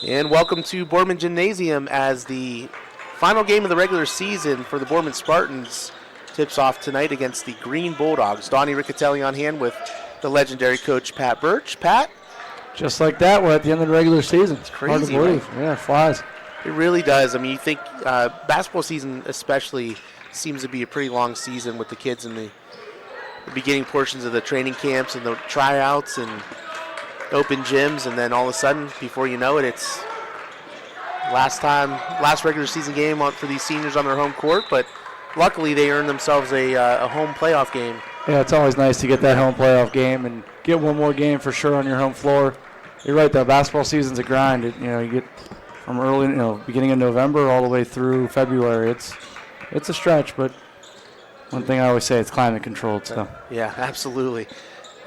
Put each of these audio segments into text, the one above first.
And welcome to Boardman Gymnasium as the final game of the regular season for the Boardman Spartans tips off tonight against the Green Bulldogs. Donnie Riccatelli on hand with the legendary coach Pat Birch. Pat? Just like that, we're at the end of the regular season. It's crazy, hard to believe. right? Yeah, it flies. It really does. I mean, you think basketball season especially seems to be a pretty long season with the kids in the beginning portions of the training camps and the tryouts and open gyms, and then all of a sudden, before you know it, it's last regular season game for these seniors on their home court, but luckily they earned themselves a home playoff game. Yeah, it's always nice to get that home playoff game and get one more game for sure on your home floor. You're right, though, basketball season's a grind. You get from early, beginning of November all the way through February. It's a stretch, but one thing I always say, it's climate controlled. So yeah, absolutely.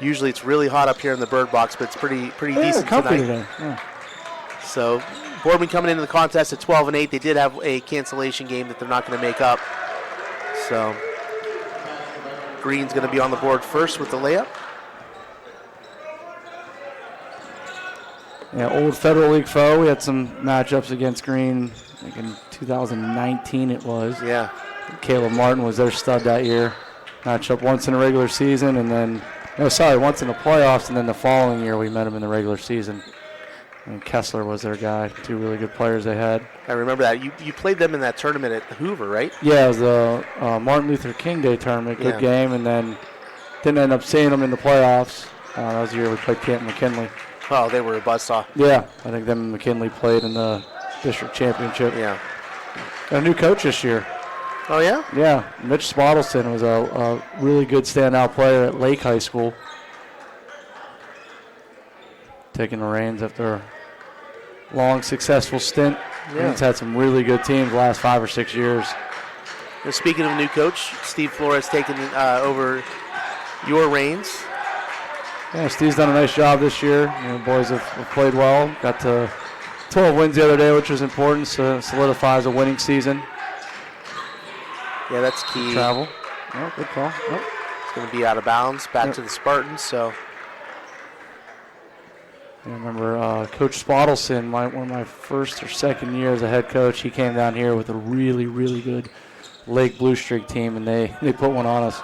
Usually it's really hot up here in the bird box, but it's pretty decent tonight. Today. Yeah. So Boardman coming into the contest at 12-8. They did have a cancellation game that they're not going to make up. So Green's going to be on the board first with the layup. Yeah, old Federal League foe. We had some matchups against Green, I think in 2019 it was. Yeah. Caleb Martin was their stud that year. Match up once in a regular season and then once in the playoffs, and then the following year we met him in the regular season. And Kessler was their guy. Two really good players they had. I remember that. You played them in that tournament at Hoover, right? Yeah, it was the Martin Luther King Day tournament. Good game, and then didn't end up seeing them in the playoffs. That was the year we played Camp McKinley. Oh, they were a buzzsaw. Yeah, I think them and McKinley played in the district championship. Yeah. Got a new coach this year. Oh, yeah? Yeah, Mitch Spottleston was a really good standout player at Lake High School. Taking the reins after a long, successful stint. Yeah. He's had some really good teams the last 5 or 6 years. Well, speaking of new coach, Steve Flores taking over your reins. Yeah, Steve's done a nice job this year. The boys have played well. Got to 12 wins the other day, which was important, so solidifies a winning season. Yeah, that's key. Travel. Oh, good call. Oh. It's going to be out of bounds, back to the Spartans. So, I remember Coach Spottleston, one of my first or second year as a head coach, he came down here with a really, really good Lake Blue Streak team, and they put one on us.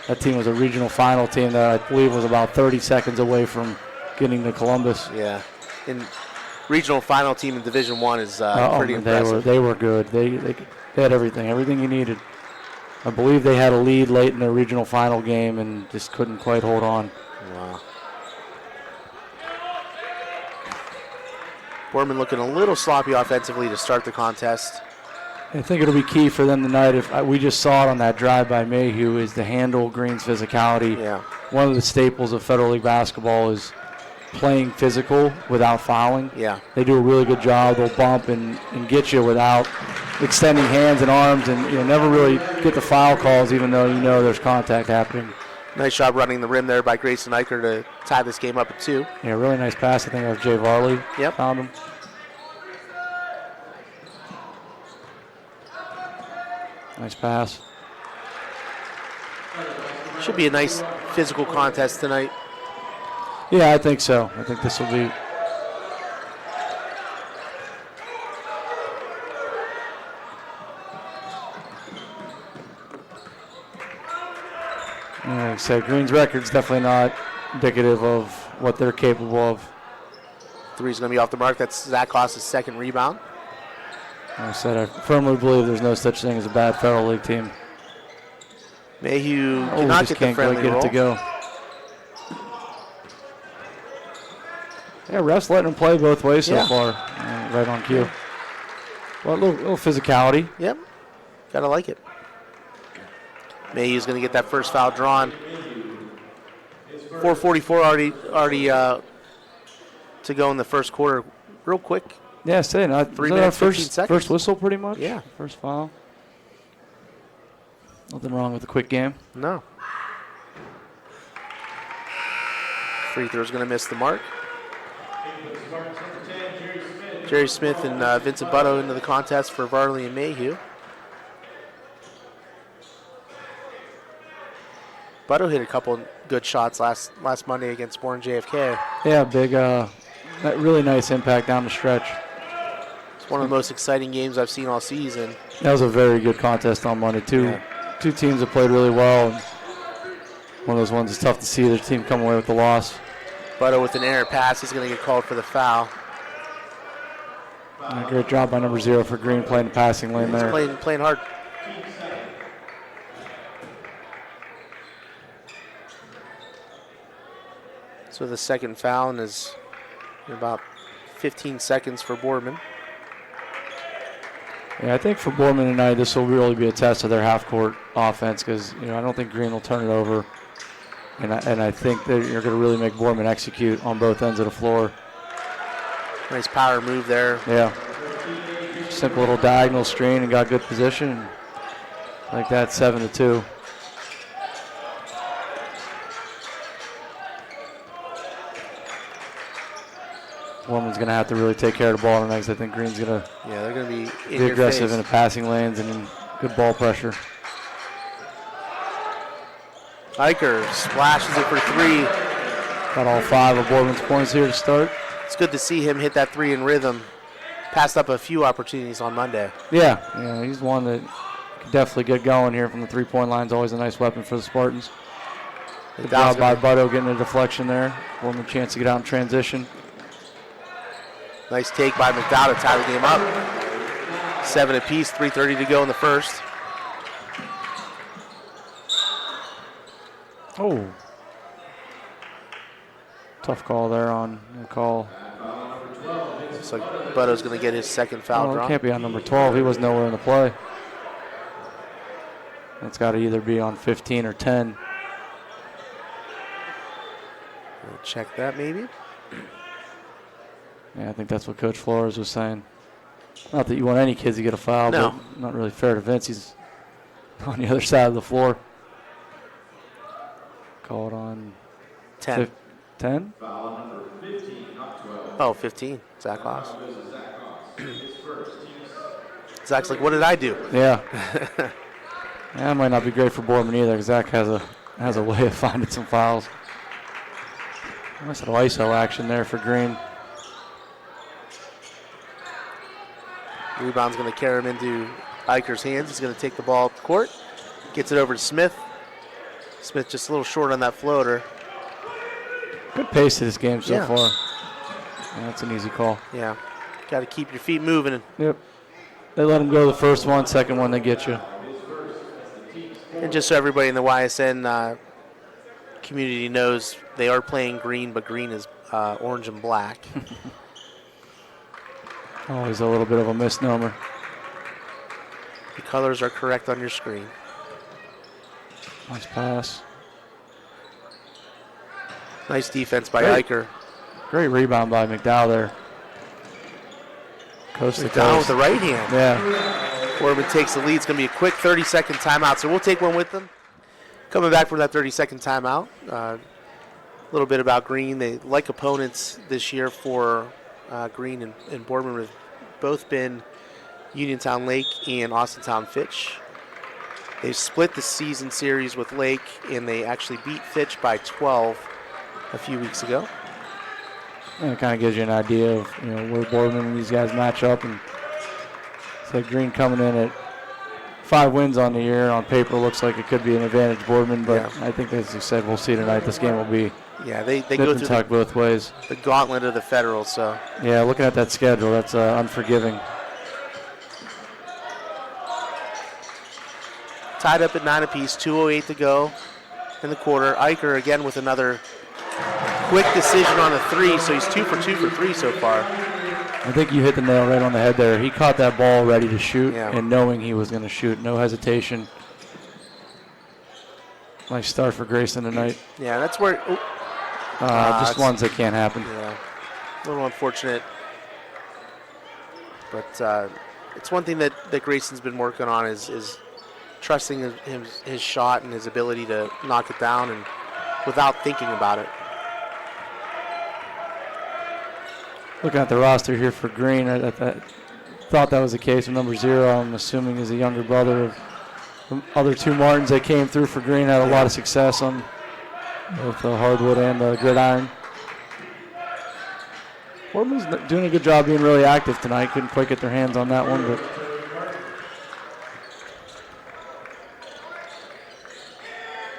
That team was a regional final team that I believe was about 30 seconds away from getting to Columbus. Yeah. And regional final team in Division I is pretty impressive. They were good. They had everything you needed. I believe they had a lead late in their regional final game and just couldn't quite hold on. Wow. Boardman looking a little sloppy offensively to start the contest. I think it'll be key for them tonight. If we just saw it on that drive by Mayhew, is to handle Green's physicality. Yeah. One of the staples of Federal League basketball is playing physical without fouling. Yeah. They do a really good job. They'll bump and get you without extending hands and arms, and never really get the foul calls, even though there's contact happening. Nice job running the rim there by Grayson Eicher to tie this game up at 2. Yeah, really nice pass. I think that was Jay Varley. Yep. Found him. Nice pass. Should be a nice physical contest tonight. Yeah, I think so. I think this will be. Like I said, Green's record's definitely not indicative of what they're capable of. 3's going to be off the mark. That's Zach Haas's second rebound. Like I said, I firmly believe there's no such thing as a bad Federal League team. Mayhew cannot get the friendly roll. It to go. Yeah, refs letting them play both ways so far. Right on cue. Well, a little physicality. Yep. Gotta like it. Mayhew's going to get that first foul drawn. 4:44 already to go in the first quarter. Real quick. Yeah, say not 3 minutes, 15 seconds. First whistle, pretty much. Yeah. First foul. Nothing wrong with a quick game. No. Free throw's going to miss the mark. Jerry Smith and Vincent Butto into the contest for Varley and Mayhew. Butto hit a couple good shots last Monday against Bourne JFK. Yeah, big, really nice impact down the stretch. one of the most exciting games I've seen all season. That was a very good contest on Monday. Two teams that played really well. And one of those ones is tough to see their team come away with the loss. Butto with an error pass. He's going to get called for the foul. Great job by number 0 for Green playing the passing lane there. He's playing hard. So the second foul and is about 15 seconds for Boardman. Yeah, I think for Boardman tonight, this will really be a test of their half-court offense because I don't think Green will turn it over, and I think that you're going to really make Boardman execute on both ends of the floor. Nice power move there. Yeah, simple little diagonal screen and got good position. Like that, 7-2. Boardman's going to have to really take care of the ball tonight because I think Green's going to they're going to be be aggressive in the passing lanes and in good ball pressure. Eicher splashes it for 3. Got all 5 of Boardman's points here to start. It's good to see him hit that 3 in rhythm. Passed up a few opportunities on Monday. Yeah, he's one that could definitely get going here from the three-point line. Is always a nice weapon for the Spartans. Good job by Butto getting a deflection there. Boardman a chance to get out in transition. Nice take by McDowell to tie the game up. 7 apiece, 3:30 to go in the first. Oh. Tough call there on the call. Looks like Butto's going to get his second foul draw. It can't be on number 12. He was nowhere in the play. It's got to either be on 15 or 10. We'll check that maybe. Yeah, I think that's what Coach Flores was saying. Not that you want any kids to get a foul, No. but not really fair to Vince. He's on the other side of the floor. Call it on 10. 10? Oh, 15. Zach Haas. Zach's like, what did I do? Yeah. That might not be great for Boardman either, because Zach has a way of finding some fouls. Nice little ISO action there for Green. Rebound's going to carry him into Eicher's hands. He's going to take the ball up the court. Gets it over to Smith. Smith just a little short on that floater. Good pace to this game so Yeah. far. Yeah, that's an easy call. Yeah. Got to keep your feet moving. Yep. They let him go the first one, second one they get you. And just so everybody in the YSN community knows, they are playing green, but green is orange and black. Always a little bit of a misnomer. The colors are correct on your screen. Nice pass. Nice defense by Great. Eicher. Great rebound by McDowell there. Coast to Down with coast. the right hand. Yeah. Boardman takes the lead. It's going to be a quick 30-second timeout, so we'll take one with them. Coming back from that 30-second timeout, a little bit about Green. They like opponents this year for Green and Boardman have both been Uniontown Lake and Austintown Fitch. They split the season series with Lake, and they actually beat Fitch by 12 a few weeks ago. And it kind of gives you an idea of where Boardman and these guys match up. And it's like Green coming in at 5 wins on the year. On paper, looks like it could be an advantage Boardman, but Yeah. I think, as you said, we'll see tonight. This game will be Yeah, they nip go and through tuck both ways. the gauntlet of the Federal, so Yeah, looking at that schedule, that's unforgiving. tied up at 9 apiece, 2:08 to go in the quarter. Eicher again with another quick decision on the 3, so he's 2 for 2 for 3 so far. I think you hit the nail right on the head there. He caught that ball ready to shoot, Yeah. and knowing he was going to shoot, no hesitation. Nice start for Grayson tonight. Yeah, that's where, Just it's- ones that can't happen. yeah, a little unfortunate. But it's one thing that Grayson's been working on is trusting his shot and his ability to knock it down and without thinking about it. Looking at the roster here for Green, I thought that was the case with number 0. I'm assuming is a younger brother of the other 2 Martins that came through for Green. Had a lot of success on both the hardwood and the gridiron. Boardman's doing a good job being really active tonight. Couldn't quite get their hands on that one, but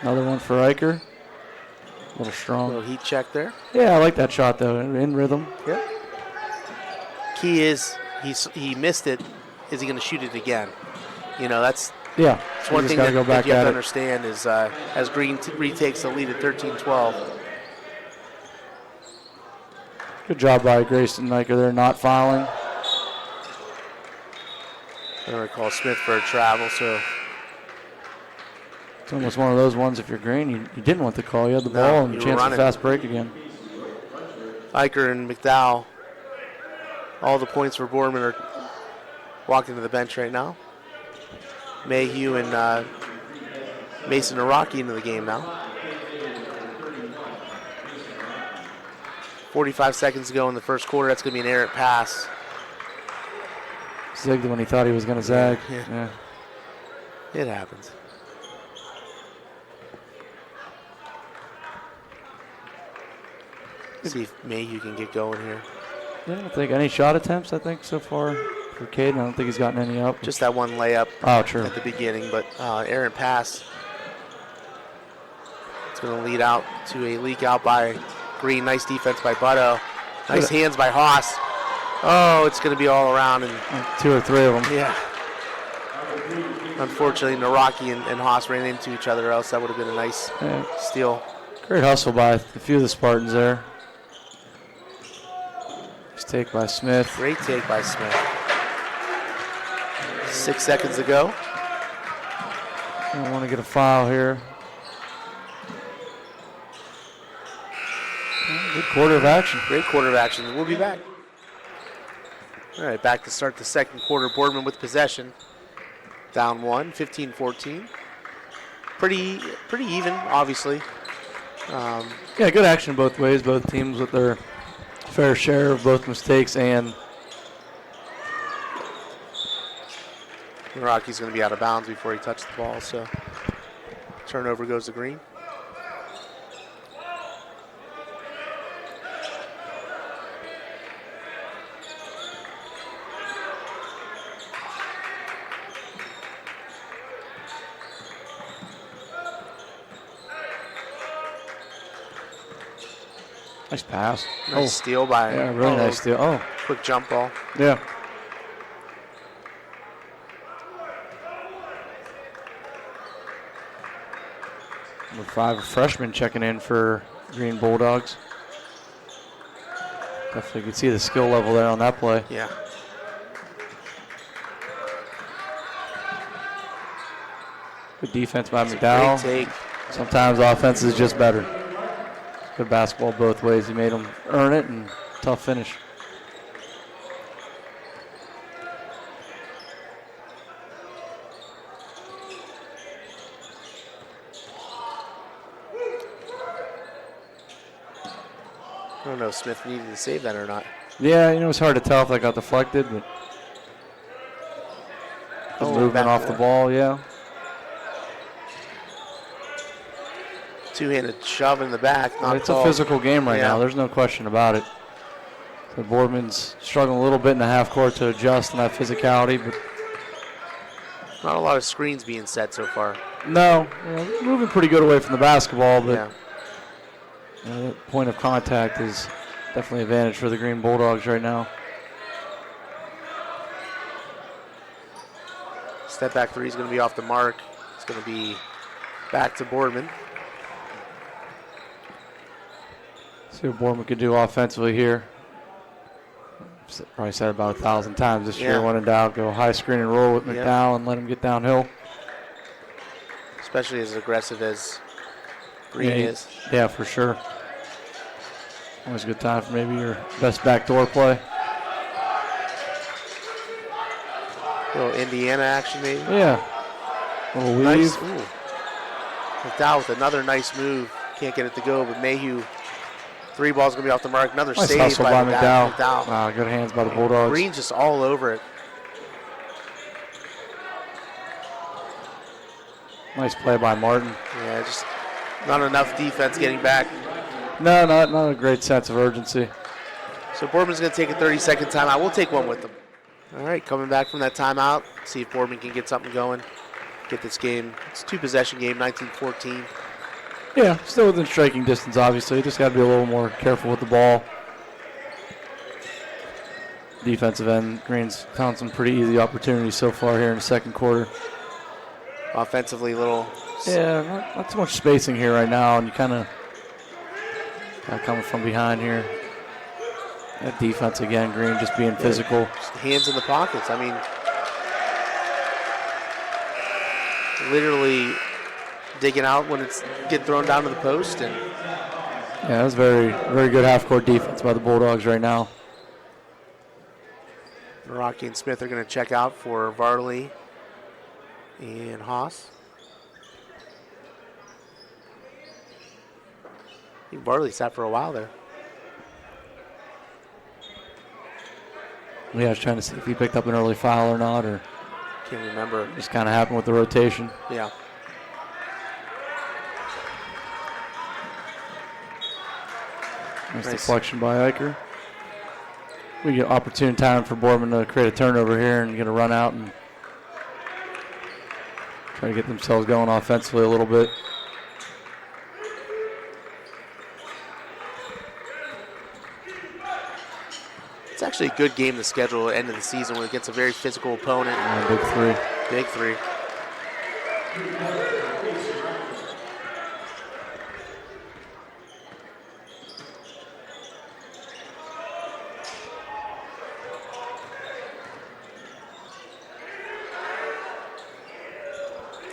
another one for Eicher. A little strong. Little heat check there. Yeah, I like that shot though. In rhythm. Yeah. Key is he missed it. Is he going to shoot it again? You know, that's one thing that you have to understand is as Green retakes the lead at 13-12. Good job by Grayson Eicher there, not fouling. I'm going to call Smith for a travel, so. It's almost one of those ones, if you're Green, you didn't want the call. You had the ball and a chance for fast break again. Eicher and McDowell, all the points for Boardman are walking to the bench right now. Mayhew and Mason Araki into the game now. 45 seconds to go in the first quarter. That's going to be an errant pass. Zigged when he thought he was going to zag. Yeah. It happens. See if Mayhew can get going here. Yeah, I don't think any shot attempts, I think, so far for Caden. I don't think he's gotten any up. Just that one layup at the beginning, but errant pass. It's going to lead out to a leak out by Green. Nice defense by Butto. Nice hands by Haas. Oh, it's going to be all around. And 2 or 3 of them. Yeah. Unfortunately, Naraki and Haas ran into each other, else that would have been a nice steal. Great hustle by a few of the Spartans there. Nice take by Smith. Great take by Smith. 6 seconds to go. I want to get a foul here. Good quarter of action. Great quarter of action. We'll be back. All right, back to start the second quarter. Boardman with possession. Down 1, 15-14. Pretty even, obviously. Good action both ways. Both teams with their fair share of both mistakes, and Rocky's going to be out of bounds before he touched the ball, so turnover goes to Green. Nice pass. Nice steal by. Yeah, really nice steal. Oh. Quick jump ball. Yeah. Number 5, a freshman checking in for Green Bulldogs. Definitely could see the skill level there on that play. Yeah. Good defense by McDowell. Great take. Sometimes offense is just better. Good basketball both ways. He made them earn it, and tough finish. I don't know if Smith needed to save that or not. Yeah, it's hard to tell if that got deflected, but movement off the ball, yeah. Two-handed shove in the back. It's a physical game right now. There's no question about it. So Boardman's struggling a little bit in the half court to adjust in that physicality, but not a lot of screens being set so far. No, moving pretty good away from the basketball, but the point of contact is definitely an advantage for the Green Bulldogs right now. Step back three is going to be off the mark. It's going to be back to Boardman. See what Boardman can do offensively here. Probably said about 1,000 times this year. When in doubt, go high screen and roll with McDowell and let him get downhill. Especially as aggressive as Green is. Yeah, for sure. Always a good time for maybe your best backdoor play. A little Indiana action maybe. Yeah. A little weave. Nice. Ooh. McDowell with another nice move. Can't get it to go, but Mayhew. 3 balls going to be off the mark. Another nice save hustle by McDowell. Good hands by the Bulldogs. Green's just all over it. Nice play by Martin. Yeah, just not enough defense getting back. No, not a great sense of urgency. So Boardman's going to take a 30-second timeout. We'll take one with them. All right, coming back from that timeout. See if Boardman can get something going. Get this game. It's a two-possession game, 19-14. Yeah, still within striking distance, obviously. You just got to be a little more careful with the ball. Defensive end, Green's found some pretty easy opportunities so far here in the second quarter. Offensively, a little. Yeah, not too much spacing here right now, and you kind of coming from behind here. That defense again, Green just being physical. Just hands in the pockets. I mean, literally digging out when it's getting thrown down to the post. And yeah, that was very, very good half-court defense by the Bulldogs right now. Rocky and Smith are going to check out for Varley and Haas. I think Varley sat for a while there. Yeah, I was trying to see if he picked up an early foul or not, or Can't remember. just kind of happened with the rotation. Yeah. Nice deflection by Eicher. We get opportune time for Boardman to create a turnover here and get a run out and try to get themselves going offensively a little bit. It's actually a good game to schedule at the end of the season when it gets a very physical opponent. Big three. Big three.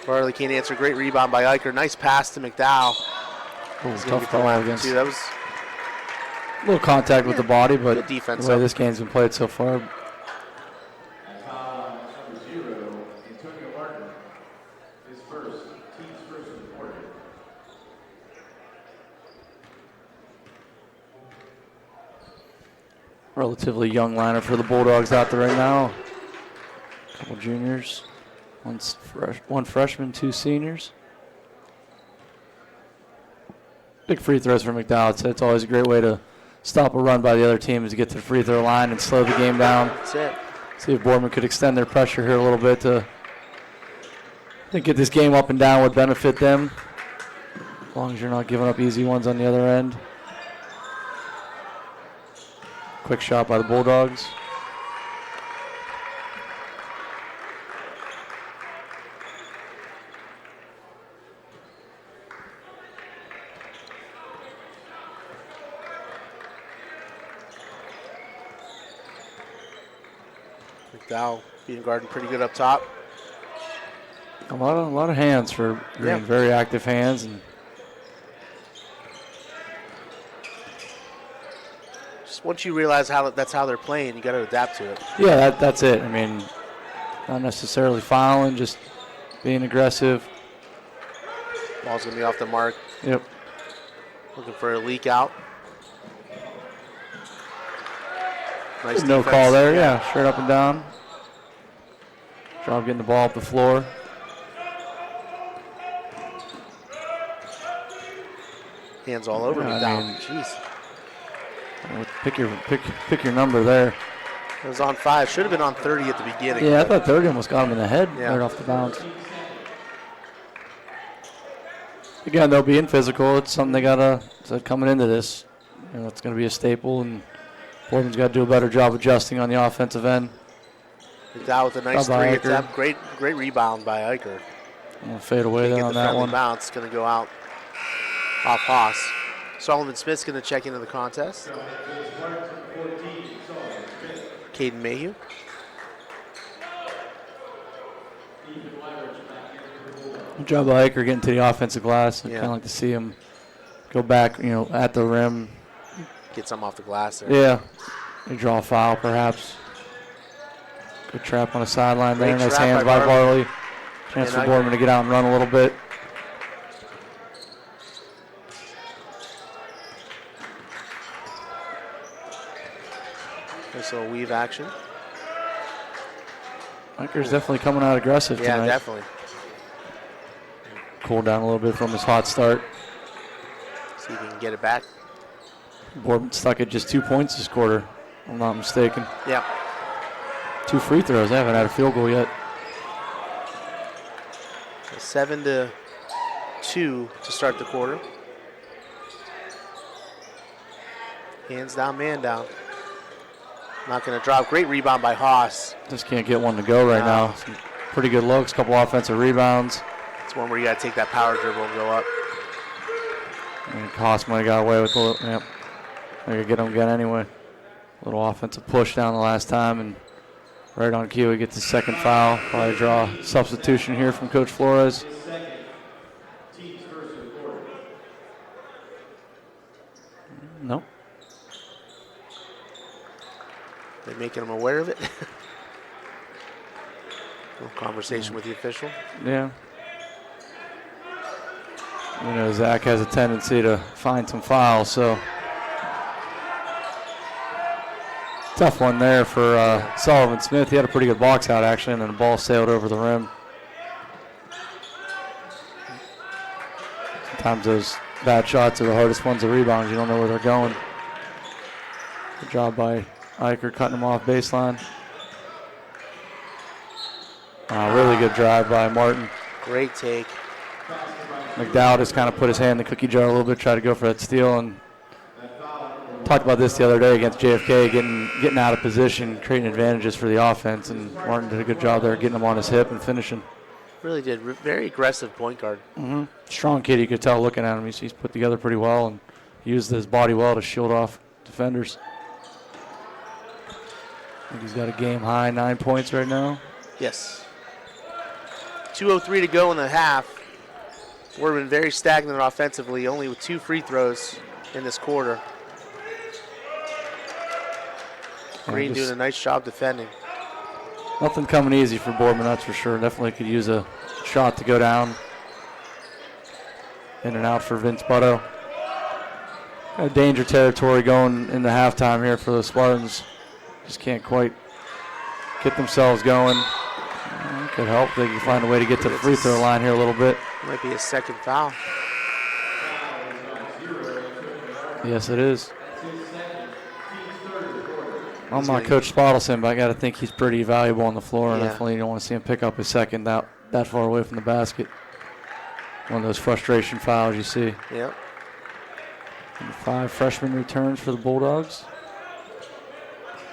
Varley can't answer. Great rebound by Eicher. Nice pass to McDowell. Tough call against. That was a little contact with the body, but good defense. The way this game's been played so far. Relatively young lineup for the Bulldogs out there right now. A couple juniors, one freshman, two seniors. Big free throws for McDowell. It's always a great way to stop a run by the other team is to get to the free throw line and slow the game down. That's it. See if Boardman could extend their pressure here a little bit to I think get this game up and down would benefit them. As long as you're not giving up easy ones on the other end. Quick shot by the Bulldogs. McDowell being guarded pretty good up top. A lot of hands for Green. Yeah. Very active hands, and Just once you realize that's how they're playing, you got to adapt to it. yeah, that's it. I mean, not necessarily fouling, just being aggressive. Ball's gonna be off the mark. Yep. Looking for a leak out. Nice No defense. call there. Yeah, straight up and down. Job getting the ball up the floor. Hands all over Yeah, I McDowell. mean- Jeez. Pick your number there. It was on 5. Should have been on 30 at the beginning. Yeah, I thought 30 almost got him in the head Yeah. right off the bounce. Again, though, being physical, it's something they gotta. So coming into this, it's going to be a staple, and Boardman's got to do a better job adjusting on the offensive end. McDowell with a nice By three Eicher. attempt. Great rebound by Eicher. Fade away Get there the on that friendly one. bounce. Going to go out off Haas. Solomon Smith's going to check into the contest. Caden Mayhew. Good job by Eicher getting to the offensive glass. I Yeah. kind of like to see him go back, at the rim. Get some off the glass there. Yeah. They draw a foul, perhaps. Good trap on the sideline there. Great Nice trap hands by by Varley. Varley. Chance And for Eicher. Boardman to get out and run a little bit. Nice little weave action. Eicher's definitely coming out aggressive Yeah, tonight. definitely. Cool down a little bit from his hot start. See if he can get it back. Boardman stuck at just 2 points this quarter, if I'm not mistaken. Yeah. 2 free throws. They haven't had a field goal yet. 7-2 to start the quarter. Hands down, man down. Not going to drop. Great rebound by Haas. Just can't get one to go right now. Some pretty good looks, couple offensive rebounds. It's one where you got to take that power dribble and go up. And Haas might have got away with a little. Yep. They're going to get him again anyway. A little offensive push down the last time, and right on cue, he gets his second foul. Probably draw substitution here from Coach Flores. Nope. They're making him aware of it. No conversation with the official. Yeah. You know, Zach has a tendency to find some fouls, so tough one there for Sullivan Smith. He had a pretty good box out, actually, and then the ball sailed over the rim. Sometimes those bad shots are the hardest ones to rebound. You don't know where they're going. Good job by Eicher cutting him off baseline. Really good drive by Martin. Great take. McDowell just kind of put his hand in the cookie jar a little bit, tried to go for that steal, and talked about this the other day against JFK, getting out of position, creating advantages for the offense, and Martin did a good job there getting him on his hip and finishing. Really did. Very aggressive point guard. Mm-hmm. Strong kid, you could tell looking at him. He's put together pretty well and used his body well to shield off defenders. I think he's got a game-high 9 points right now. Yes. 2:03 to go in the half. Boardman very stagnant offensively, only with 2 free throws in this quarter. Green doing a nice job defending. Nothing coming easy for Boardman, that's for sure. Definitely could use a shot to go down. In and out for Vince Butto. Danger territory going into halftime here for the Spartans. Just can't quite get themselves going. Could help. They can find a way to get to the free throw line here a little bit. Might be a second foul. Yes, it is. I'm not Coach Spottleson, but I got to think he's pretty valuable on the floor, and definitely don't want to see him pick up his second that far away from the basket. One of those frustration fouls you see. Yep. And 5 freshman returns for the Bulldogs.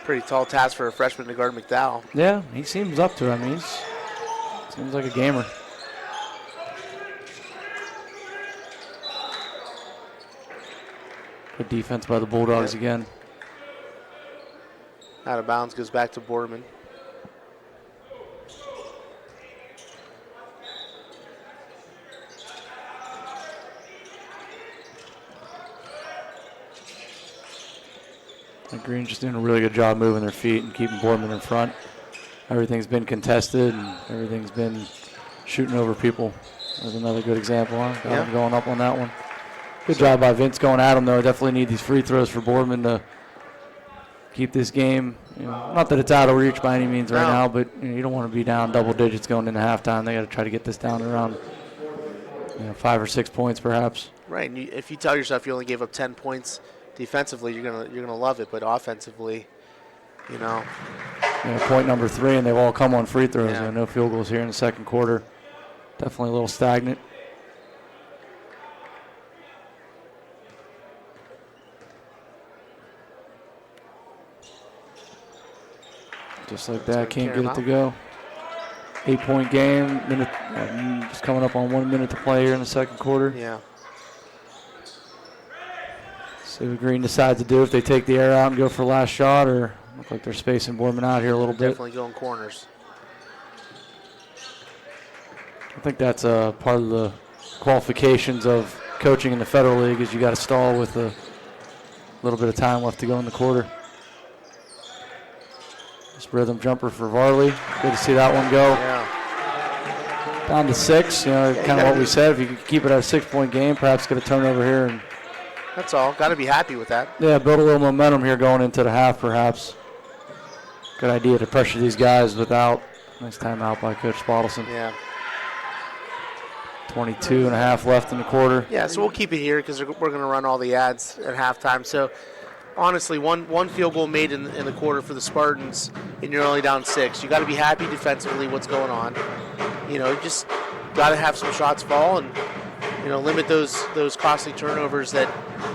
Pretty tall task for a freshman to guard McDowell. Yeah, he seems up to it. I mean, seems like a gamer. Good defense by the Bulldogs again. Out of bounds, goes back to Boardman. And Green's just doing a really good job moving their feet and keeping Boardman in front. Everything's been contested and everything's been shooting over people. There's another good example. Got him going up on that one. Good job by Vince going at him, though. Definitely need these free throws for Boardman to keep this game. Not that it's out of reach by any means right now, but you don't want to be down double digits going into halftime. They got to try to get this down around 5 or 6 points, perhaps. Right, and if you tell yourself you only gave up 10 points defensively, you're gonna love it, but offensively, point number 3, and they've all come on free throws. No field goals here in the second quarter. Definitely a little stagnant. Just like that, can't get it to go. 8-point game, just coming up on 1 minute to play here in the second quarter. Yeah. See what Green decides to do, if they take the air out and go for last shot, or look like they're spacing Boardman out here a little bit. Definitely going corners. I think that's part of the qualifications of coaching in the Federal League, is you got to stall with a little bit of time left to go in the quarter. This rhythm jumper for Varley. Good to see that one go. Yeah. Down to 6, kind of what we said. If you could keep it at a 6-point game, perhaps get a turnover here. And that's all. Got to be happy with that. yeah, build a little momentum here going into the half, perhaps. Good idea to pressure these guys without. Nice timeout by Coach Spottleson. Yeah. 22 and a half left in the quarter. Yeah, so we'll keep it here because we're going to run all the ads at halftime. So honestly, one field goal made in the quarter for the Spartans, and you're only down 6. You got to be happy defensively. What's going on? You just got to have some shots fall and limit those costly turnovers that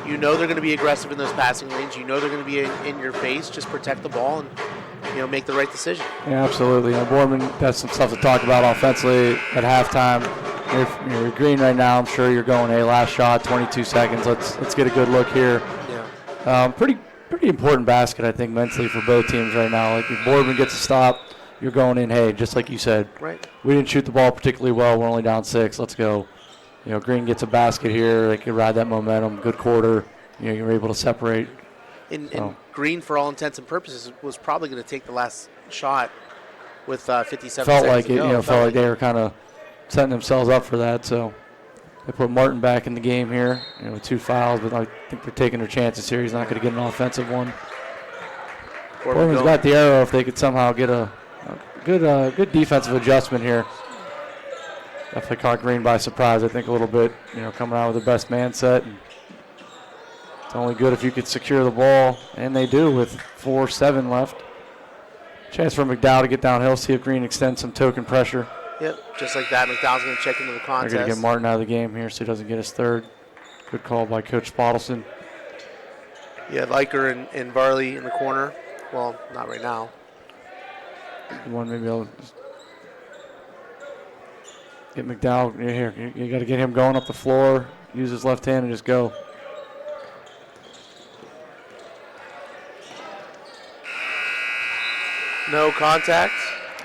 they're going to be aggressive in those passing lanes. They're going to be in your face. Just protect the ball and make the right decision. Yeah, absolutely. Boardman has some stuff to talk about offensively at halftime. You're green right now. I'm sure you're going, hey, last shot, 22 seconds. Let's get a good look here. Yeah. Pretty important basket, I think, mentally for both teams right now. Like if Boardman gets a stop, you're going in, hey, just like you said. Right. We didn't shoot the ball particularly well. We're only down 6. Let's go. Green gets a basket here. They can ride that momentum. Good quarter. You're able to separate. And Green, for all intents and purposes, was probably going to take the last shot with 57 felt seconds like to it. go. Felt like they were kind of setting themselves up for that. So they put Martin back in the game here. With 2 fouls, but I think they're taking their chances here. He's not going to get an offensive one. Boardman's got the arrow if they could somehow get a good defensive adjustment here. Definitely caught Green by surprise, I think, a little bit. Coming out with the best man set. And it's only good if you could secure the ball, and they do with 4:07 left. Chance for McDowell to get downhill, see if Green extends some token pressure. Yep, just like that. McDowell's going to check into the contest. They're going to get Martin out of the game here so he doesn't get his third. Good call by Coach Spottelson. Yeah, Liker and Varley in the corner. Well, not right now. One maybe I'll get McDowell here. You got to get him going up the floor. Use his left hand and just go. No contact.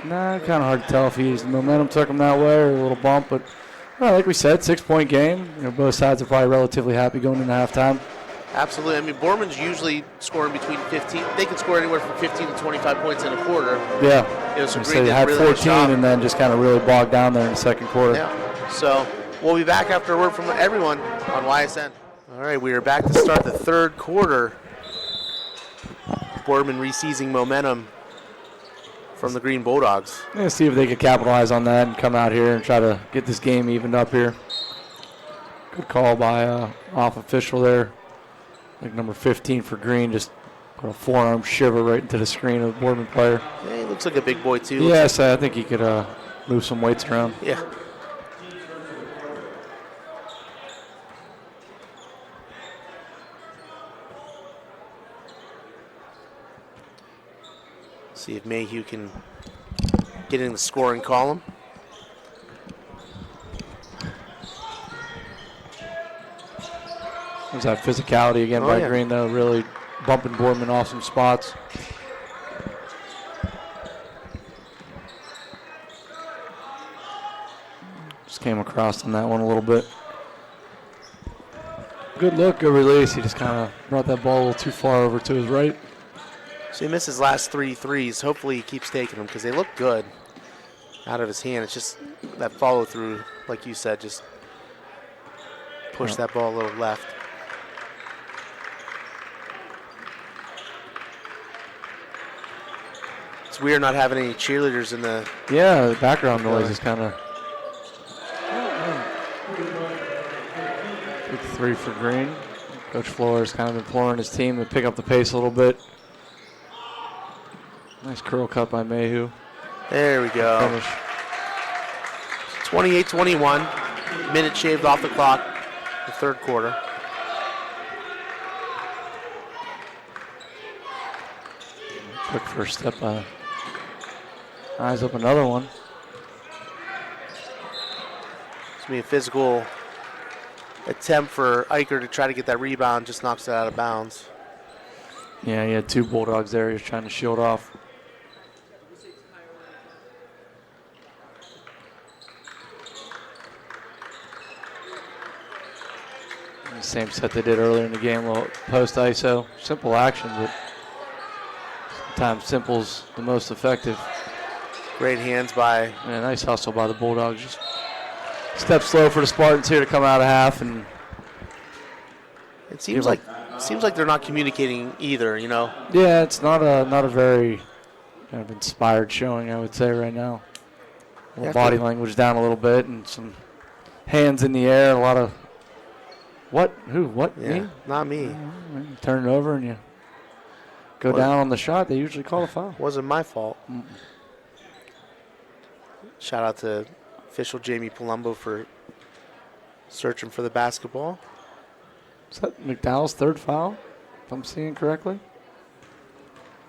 Nah, kind of hard to tell if the momentum took him that way or a little bump. But like we said, 6-point game. Both sides are probably relatively happy going into halftime. Absolutely. I mean, Boardman's usually scoring between 15. They can score anywhere from 15 to 25 points in a quarter. Yeah. So Green they had really 14 and then just kind of really bogged down there in the second quarter. Yeah. So we'll be back after a word from everyone on YSN. All right, we are back to start the third quarter. Boardman re-seizing momentum from the Green Bulldogs. Yeah, see if they could capitalize on that and come out here and try to get this game evened up here. Good call by off official there. I think number 15 for Green just put a forearm shiver right into the screen of the Boardman player. Yeah, he looks like a big boy too. Yes, I think he could move some weights around. Yeah. See if Mayhew can get in the scoring column. There's that physicality again by yeah. Green, though, really bumping Boardman off some spots. Just came across on that one a little bit. Good look, good release. He just kind of brought that ball a little too far over to his right. So he missed his last 3 threes. Hopefully he keeps taking them because they look good out of his hand. It's just that follow through, like you said, just push that ball a little left. It's weird not having any cheerleaders in the... Yeah, the background noise is kind of... Big 3 for Green. Coach Flores kind of imploring his team to pick up the pace a little bit. Nice curl cut by Mayhew. There we go. Finish. 28-21. Minute shaved off the clock. The third quarter. Quick first step. Eyes up another one. It's going to be a physical attempt for Eicher to try to get that rebound. Just knocks it out of bounds. Yeah, he had 2 Bulldogs there. He was trying to shield off. Same set they did earlier in the game, a little post ISO. Simple action, but sometimes simple's the most effective. Great hands by... Yeah, nice hustle by the Bulldogs. Just step slow for the Spartans here to come out of half. And it seems like they're not communicating either, Yeah, it's not a very kind of inspired showing, I would say, right now. Body language down a little bit and some hands in the air, a lot of... What? Who? What? Yeah, me? not me. You turn it over and you go down on the shot, they usually call a foul. Wasn't my fault. Shout out to official Jamie Palumbo for searching for the basketball. Is that McDowell's third foul, if I'm seeing correctly?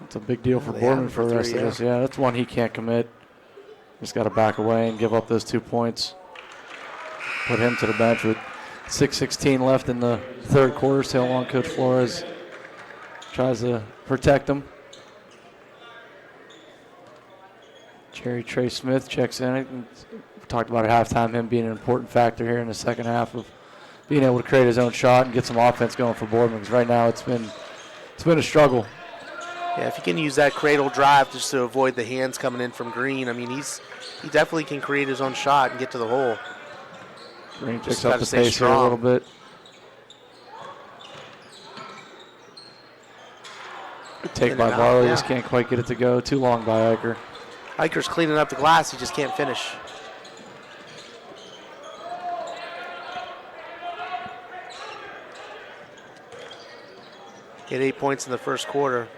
That's a big deal for Boardman for the rest of this. Yeah, that's one he can't commit. Just got to back away and give up those 2 points. Put him to the bench with 6:16 left in the third quarter. See how long Coach Flores tries to protect him. Jerry Trey Smith checks in. We talked about at halftime him being an important factor here in the second half of being able to create his own shot and get some offense going for Boardman. Because right now it's been a struggle. Yeah, if you can use that cradle drive just to avoid the hands coming in from Green, I mean, he definitely can create his own shot and get to the hole. Green picks up the pace here a little bit. Good take by Varley, just can't quite get it to go. Too long by Eicher. Eicher's cleaning up the glass, he just can't finish. He had 8 points in the first quarter.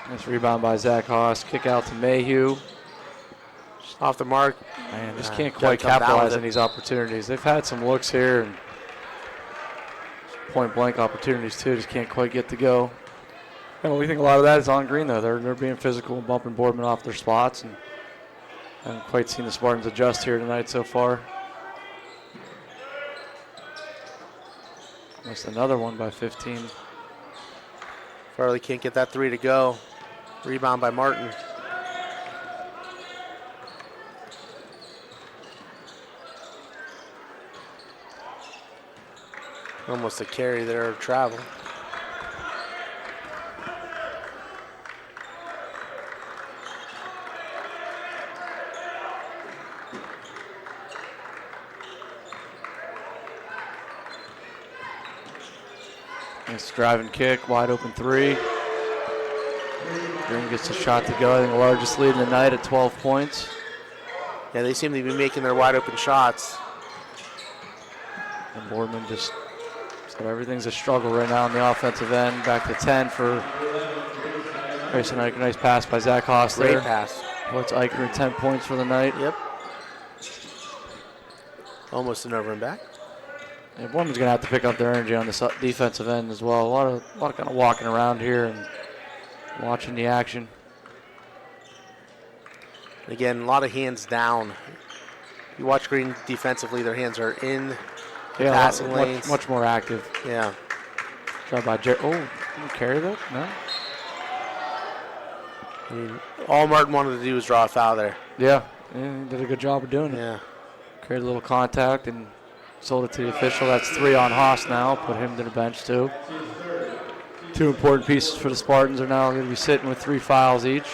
Nice rebound by Zach Haas. Kick out to Mayhew. Off the mark. Man, just can't quite capitalize on these opportunities. They've had some looks here and point blank opportunities too. Just can't quite get to go. And we think a lot of that is on Green though. They're being physical and bumping Boardman off their spots, and haven't quite seen the Spartans adjust here tonight so far. Missed another one by 15. Farley can't get that three to go. Rebound by Martin. Almost a carry there of travel. Nice drive and kick, wide open three. Green gets a shot to go. I think the largest lead in the night at 12 points. Yeah, they seem to be making their wide open shots. And Boardman just, so everything's a struggle right now on the offensive end. Back to 10 for Grayson Eicher. Nice pass by Zach Haas there. Great pass. Puts Eicher at 10 points for the night. Yep. Almost an over and back. And Boardman's going to have to pick up their energy on the defensive end as well. A lot of kind of walking around here and watching the action. Again, a lot of hands down. You watch Green defensively, their hands are in the passing lanes. Much more active. Yeah. Job by Jerry. Oh, did you carry that? No. I mean, all Martin wanted to do was draw a foul there. Yeah, he did a good job of doing it. Yeah. Created a little contact and sold it to the official. That's 3 on Haas now. Put him to the bench too. 2 important pieces for the Spartans are now going to be sitting with 3 fouls each.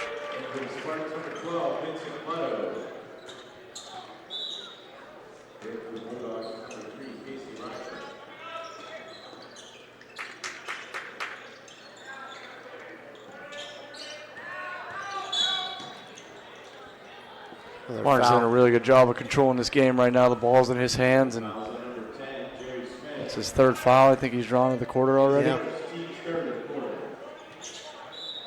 Martin's doing a really good job of controlling this game right now. The ball's in his hands, and it's his 3rd foul. I think he's drawn in the quarter already. Yeah.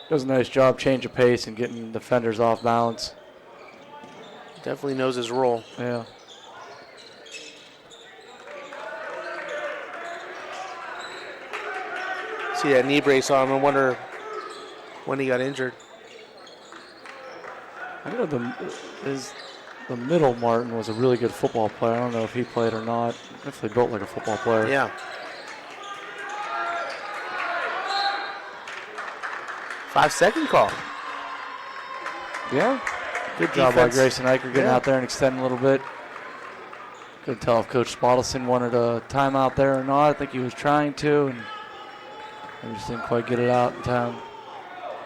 Does a nice job, change of pace, and getting defenders off balance. Definitely knows his role. Yeah. See that knee brace on him. I wonder when he got injured. I know the middle Martin was a really good football player. I don't know if he played or not. Definitely built like a football player. Yeah. 5-second call. Yeah. Good job by defense. Grayson Eicher getting out there and extending a little bit. Couldn't tell if Coach Spottelson wanted a timeout there or not. I think he was trying to, and he just didn't quite get it out in time.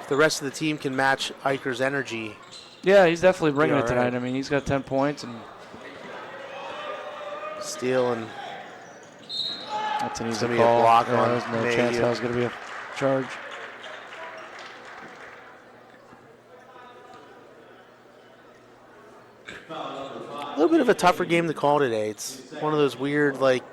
If the rest of the team can match Eicher's energy. Yeah, he's definitely bringing it tonight. Right. I mean, he's got 10 points, and Steal and that's an easy gonna be call. a block Yeah, on there's no Mayhew. chance that was going to be a charge. A little bit of a tougher game to call today. It's one of those weird, like,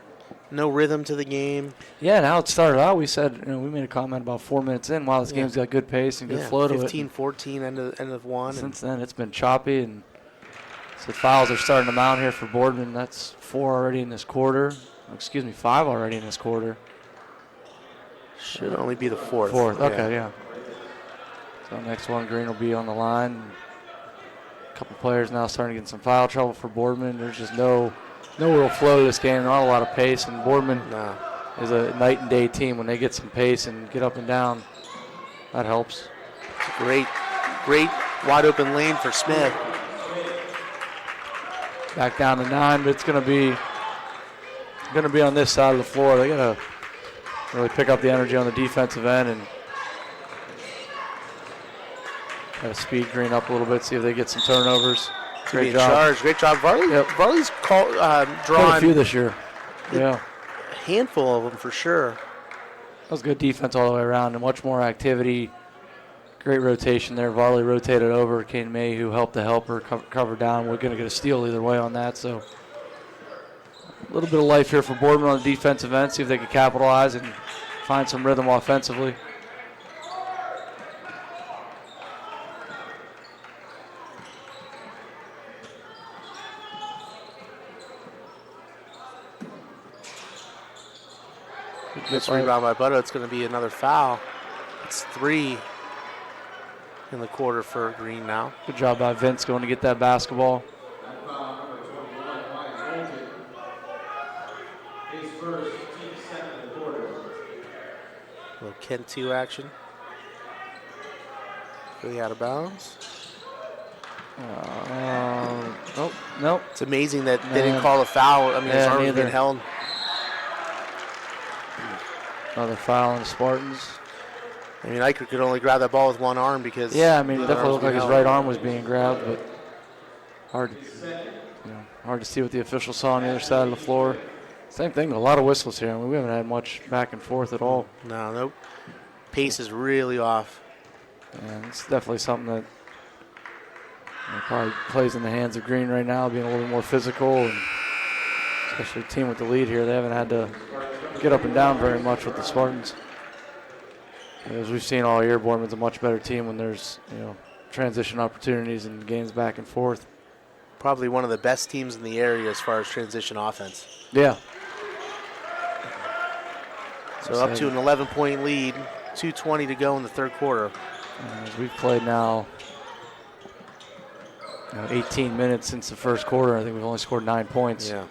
no rhythm to the game. Yeah, and how it started out, we said, we made a comment about 4 minutes in, wow, this game's got good pace and good flow to it. 15-14, end of one. Since then, it's been choppy, and so fouls are starting to mount here for Boardman. That's 4 already in this quarter. 5 already in this quarter. Should only be the fourth. Okay, yeah. So next one, Green will be on the line. A couple players now starting to get some foul trouble for Boardman. There's just no real flow to this game, not a lot of pace, and Boardman is a night and day team. When they get some pace and get up and down, that helps. Great wide open lane for Smith. Back down to 9, but it's going to be on this side of the floor. They got to really pick up the energy on the defensive end and got to speed Green up a little bit, see if they get some turnovers. Great job. Great job. Varley's drawn a few this year. Yeah. A handful of them for sure. That was good defense all the way around and much more activity. Great rotation there. Varley rotated over. Kane May, who helped the helper, cover down. We're going to get a steal either way on that. So a little bit of life here for Boardman on the defensive end. See if they can capitalize and find some rhythm offensively. This rebound by Butto. It's going to be another foul. It's 3 in the quarter for Green now. Good job by Vince going to get that basketball. A little Ken 2 action. Really out of bounds. Nope. It's amazing that they didn't call a foul. I mean, his arm was being held. Another foul on the Spartans. I mean, Eicher could only grab that ball with one arm because. Yeah, I mean, it definitely looked like his right arm was being grabbed, but hard to see what the official saw on the other side of the floor. Same thing, a lot of whistles here. I mean, we haven't had much back and forth at all. No. Pace is really off. And it's definitely something that probably plays in the hands of Green right now, being a little bit more physical, and especially a team with the lead here. They haven't had to get up and down very much with the Spartans. As we've seen all year, Boardman's a much better team when there's transition opportunities and games back and forth. Probably one of the best teams in the area as far as transition offense. Yeah. So up to an 11-point lead, 2:20 to go in the third quarter. As we've played now 18 minutes since the first quarter. I think we've only scored 9 points. Yeah.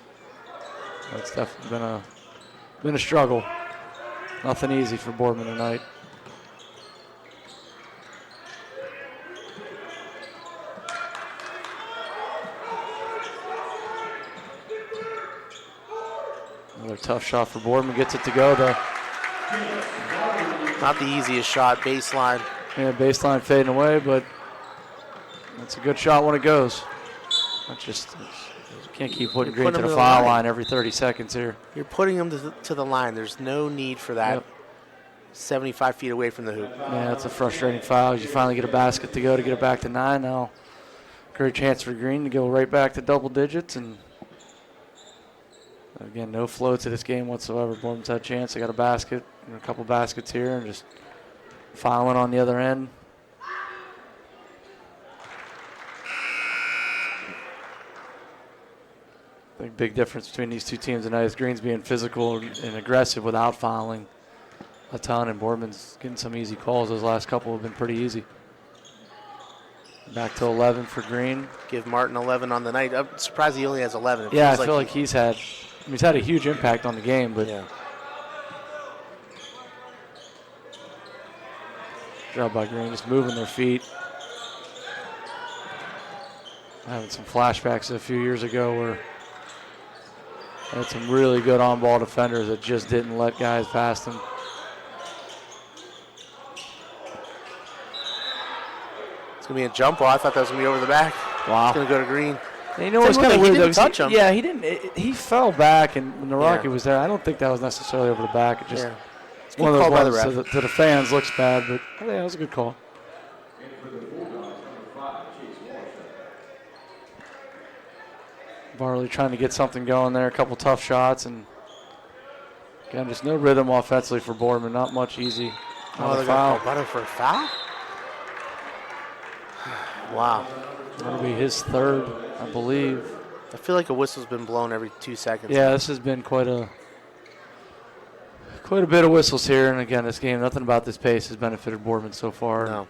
It's definitely been a struggle. Nothing easy for Boardman tonight. Another tough shot for Boardman. Gets it to go, though. Not the easiest shot, baseline. Yeah, baseline fading away, but it's a good shot when it goes. Can't keep putting Green to the foul line every 30 seconds here. You're putting him to the line. There's no need for that. Yep. 75 feet away from the hoop. Yeah, that's a frustrating foul. You finally get a basket to go to get it back to 9 now. Great chance for Green to go right back to double digits. And again, no flow to this game whatsoever. Bournemouth's had a chance. They got a basket and a couple baskets here and just fouling on the other end. I think big difference between these two teams tonight is Green's being physical and aggressive without fouling a ton, and Boardman's getting some easy calls. Those last couple have been pretty easy. Back to 11 for Green. Give Martin 11 on the night. I'm surprised he only has 11. Yeah, I feel like he's had a huge impact on the game, but yeah. Good job by Green, just moving their feet. Having some flashbacks a few years ago where they had some really good on-ball defenders that just didn't let guys past them. It's going to be a jump ball. I thought that was going to be over the back. Wow. It's going to go to Green. And you know what's kind of weird, he didn't touch him. Yeah, he didn't. He fell back, and when the Rocky was there, I don't think that was necessarily over the back. It just it's one of those ones to the fans looks bad, but yeah, it was a good call. Varley trying to get something going there, a couple tough shots, and Again, just no rhythm offensively for Boardman. Not much easy. Oh, they're going to call Butter for a foul? Wow. That'll be his third, I believe. I feel like a whistle's been blown every 2 seconds. Yeah, this has been quite a bit of whistles here. And again, this game, nothing about this pace has benefited Boardman so far. No.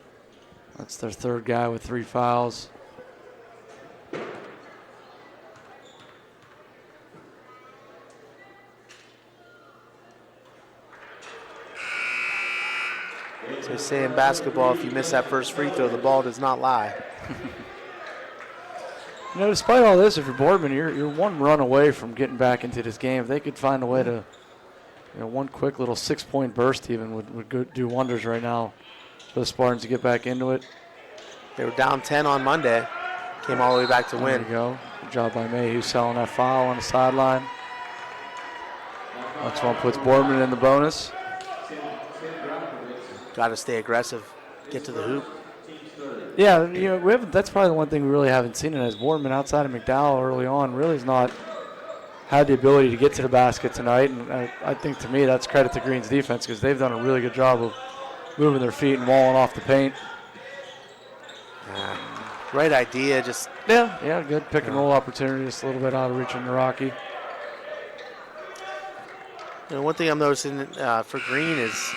That's their third guy with 3 fouls. So they say in basketball, if you miss that first free throw, the ball does not lie. Despite all this, if you're Boardman, you're one run away from getting back into this game. If they could find a way to, one quick little 6-point burst even would do wonders right now for the Spartans to get back into it. They were down 10 on Monday. Came all the way back to win. There you go. Good job by Mayhew selling that foul on the sideline. Next one puts Boardman in the bonus. Got to stay aggressive. Get to the hoop. Yeah, we haven't. That's probably the one thing we really haven't seen it as Boardman outside of McDowell early on really has not had the ability to get to the basket tonight. And I think to me that's credit to Green's defense because they've done a really good job of moving their feet and walling off the paint. Right idea, just good pick and roll opportunity, just a little bit out of reach on the Rocky. One thing I'm noticing for Green is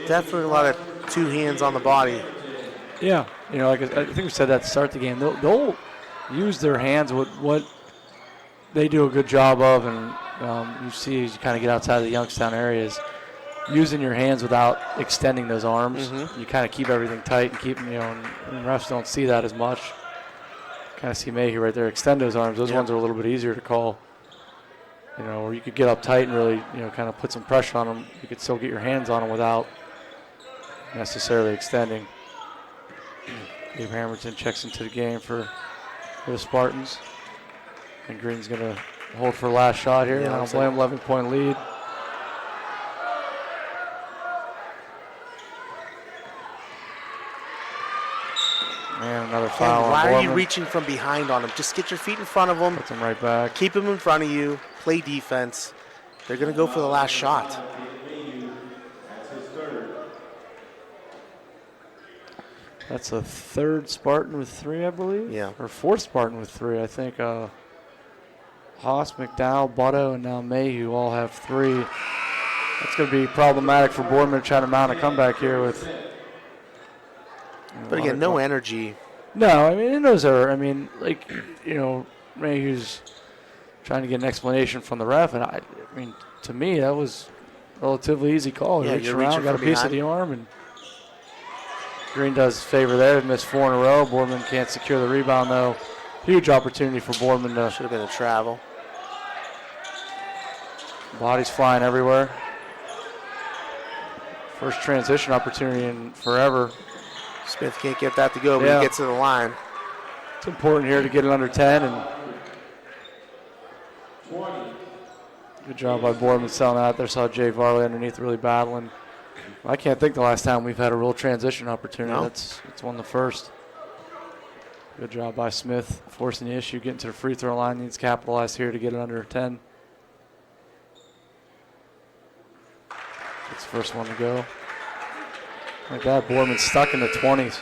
definitely a lot of 2 hands on the body. Yeah, like I think we said that to start the game. They'll use their hands what they do a good job of, and you see as you kind of get outside of the Youngstown areas, using your hands without extending those arms. Mm-hmm. You kind of keep everything tight and keep, and refs don't see that as much. Kind of see Mayhew right there extend those arms. Those ones are a little bit easier to call. Or you could get up tight and really, kind of put some pressure on them. You could still get your hands on them without necessarily extending. Dave Hamilton checks into the game for the Spartans. And Green's going to hold for last shot here. I don't blame him, 11-point lead. And another foul. Why are you reaching from behind on him? Just get your feet in front of him. Puts him right back. Keep him in front of you. Play defense. They're going to go for the last shot. That's a third Spartan with 3, I believe. Yeah. Or fourth Spartan with 3. I think Haas, McDowell, Butto, and now Mayhew all have 3. That's going to be problematic for Boardman trying to mount a comeback here with. But again, no energy. No, and those are, Mayhew's trying to get an explanation from the ref, and to me, that was a relatively easy call. Yeah, you're reaching around, got a piece of the arm, and Green does favor there. Missed 4 in a row. Boardman can't secure the rebound, though. Huge opportunity for Boardman to. Should have been a travel. Bodies flying everywhere. First transition opportunity in forever. Smith can't get that to go, but he gets to the line. It's important here to get it under 10. And good job by Boardman selling out there. Saw Jay Varley underneath really battling. I can't think the last time we've had a real transition opportunity. No. It's one of the first. Good job by Smith forcing the issue, getting to the free throw line. Needs to capitalize here to get it under 10. It's the first one to go. Like that, Boardman's stuck in the 20s.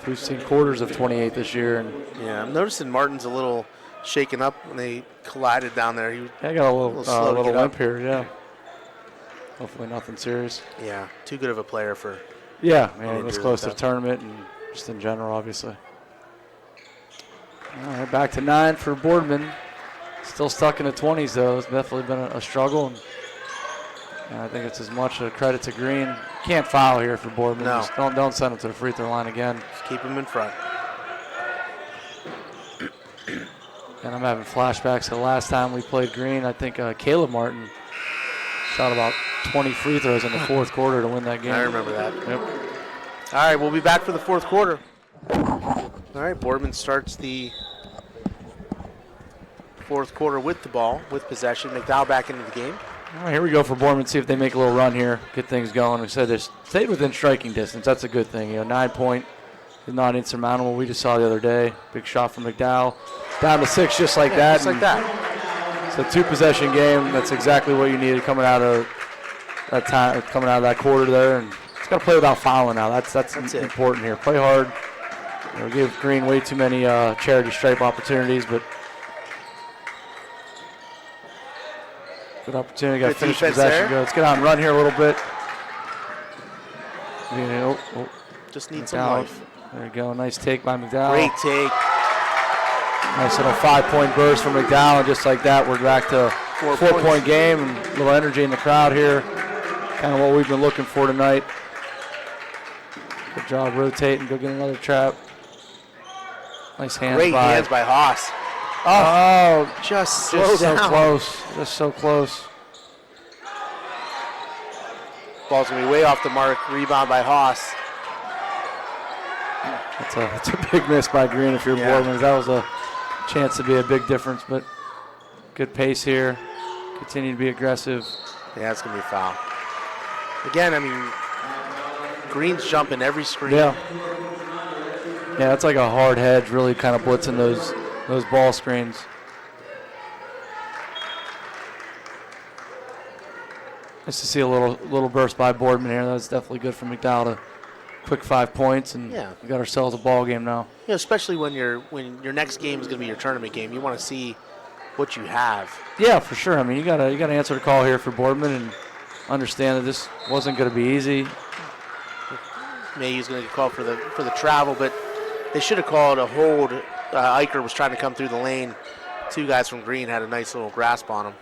We've seen quarters of 28 this year. And yeah, I'm noticing Martin's a little shaken up when they collided down there. He got a little limp here, yeah. Hopefully nothing serious. Yeah, too good of a player for. Yeah, this close to the tournament and just in general, obviously. All right, back to 9 for Boardman. Still stuck in the 20s, though. It's definitely been a struggle. And I think it's as much a credit to Green. Can't foul here for Boardman. No. Just don't send him to the free throw line again. Just keep him in front. And I'm having flashbacks to the last time we played Green. I think Caleb Martin shot about 20 free throws in the fourth quarter to win that game. I remember that. Yep. All right, we'll be back for the fourth quarter. All right, Boardman starts the fourth quarter with the ball, with possession. McDowell back into the game. All right, here we go for Boardman. See if they make a little run here, get things going. We said they stayed within striking distance. That's a good thing. 9-point is not insurmountable. We just saw the other day. Big shot from McDowell. Down to 6 just like that. Just like that. It's a 2-possession game. That's exactly what you needed coming out of that time, coming out of that quarter there. And it's got to play without fouling now. That's important here. Play hard. Give Green way too many charity stripe opportunities, but good opportunity. Got to finish the possession. Let's get on and run here a little bit. Just need some life. There you go. Nice take by McDowell. Great take. Nice little 5-point burst from McDowell. And just like that, we're back to a 4-point game and a little energy in the crowd here. Kind of what we've been looking for tonight. Good job rotating. Go get another trap. Nice hands Great hands by Haas. Oh, just so close. Just so close. Ball's going to be way off the mark. Rebound by Haas. That's a big miss by Green if you're Boardman. That was a chance to be a big difference, but good pace here. Continue to be aggressive. Yeah, it's going to be a foul. Again, I mean, Green's jumping every screen. Yeah, it's like a hard hedge, really kind of blitzing those ball screens. Nice to see a little burst by Boardman here. That's definitely good for McDowell to quick 5 points, and we got ourselves a ball game now. Yeah, especially when your next game is going to be your tournament game. You want to see what you have. Yeah, for sure. I mean, you got to answer the call here for Boardman and understand that this wasn't going to be easy. Mayhew's going to get called for the travel, but they should have called a hold. Eicher was trying to come through the lane. 2 guys from Green had a nice little grasp on him.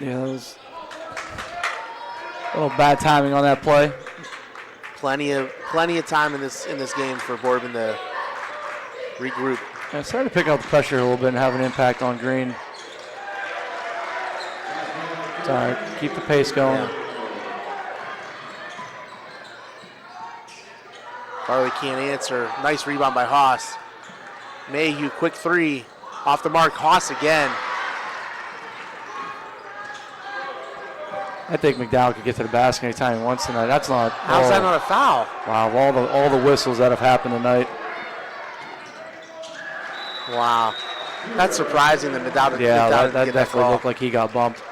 Yeah, that was a little bad timing on that play. Plenty of time in this game for Boardman to regroup. Yeah, starting to pick up the pressure a little bit and have an impact on Green. It's all right. Keep the pace going. Yeah. Farley can't answer. Nice rebound by Haas. Mayhew, quick 3. Off the mark. Haas again. I think McDowell could get to the basket anytime he wants tonight. That's not. How's that not a foul? Wow, all the whistles that have happened tonight. Wow, that's surprising that McDowell. That definitely looked like he got bumped.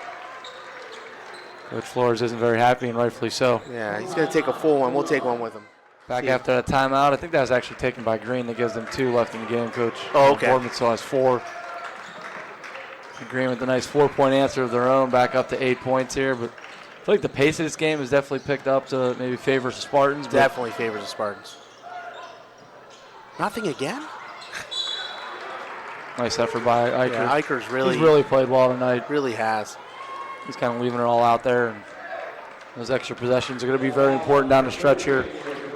Coach Flores isn't very happy, and rightfully so. Yeah, he's going to take a full one. We'll take one with him. Back after that timeout. I think that was actually taken by Green. That gives them 2 left in the game, Coach. Oh, okay. Boardman still has 4. Green with a nice 4-point answer of their own, back up to 8 points here. But I feel like the pace of this game has definitely picked up to maybe favors the Spartans. Definitely favors the Spartans. Nothing again? Nice effort by Eicher. Yeah, Eicher's really... He's really played well tonight. Really has. He's kind of leaving it all out there. And those extra possessions are going to be very important down the stretch here.